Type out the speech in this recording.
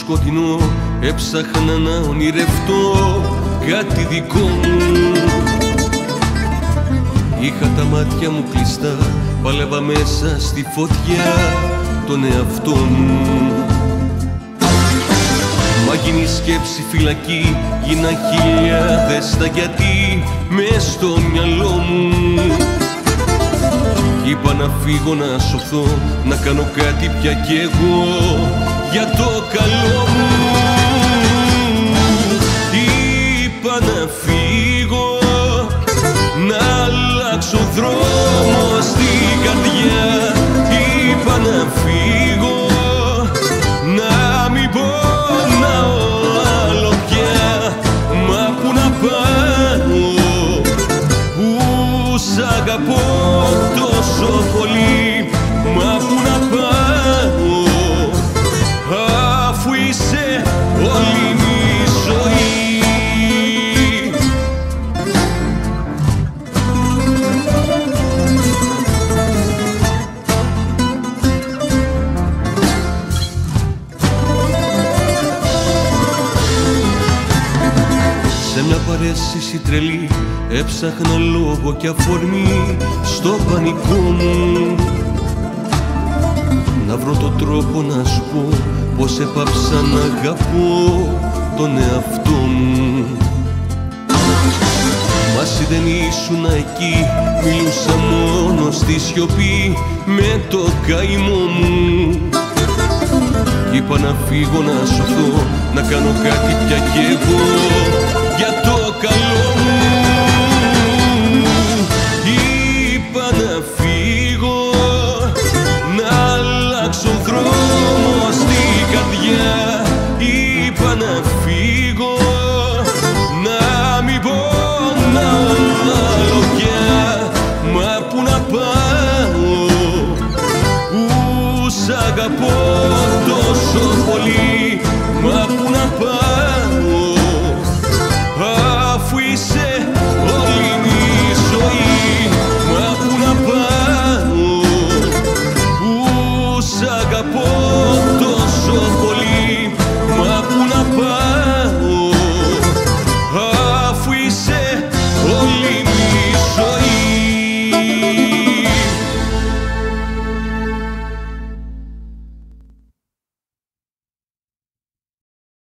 σκοτεινό έψαχνα να ονειρευτώ κάτι δικό μου. Είχα τα μάτια μου κλειστά, πάλευα μέσα στη φωτιά τον εαυτό μου. Μα γίνει σκέψη φυλακή, γίνα χιλιάδες τα γιατί μες στο μυαλό μου. Είπα να φύγω να σωθώ, να κάνω κάτι πια κι εγώ για το καλό μου. Είπα να φύγω, να αλλάξω δρόμο στην καρδιά. Είπα να φύγω, να μην πονάω άλλο πια. Μα πού να πάω, που σ' αγαπώ τόσο πολύ. Μα πού να πάω, αφού είσαι όλη μου η ζωή. Σε μια παρέστηση τρελή έψαχνα λόγο και αφορμή στο πανικό μου. Να βρω τον τρόπο να σου πω πως έπαψα να αγαπώ τον εαυτό μου. Μα εσύ δεν ήσουν εκεί, μιλούσα μόνο στη σιωπή με το καημό μου. Είπα να φύγω να σωθώ, να κάνω κάτι πια κι εγώ για το καλό μου. Είπα να φύγω, να αλλάξω δρόμο στην καρδιά. Είπα να φύγω, να μην πονάω άλλο πια. Μα πού να πάω, που σ' αγαπώ τόσο πολύ. Μα πού να πάω, αφού είσαι όλη μου η ζωή. Μα πού να πάω, που σ' αγαπώ τόσο πολύ. Μα πού να πάω, αφού είσαι όλη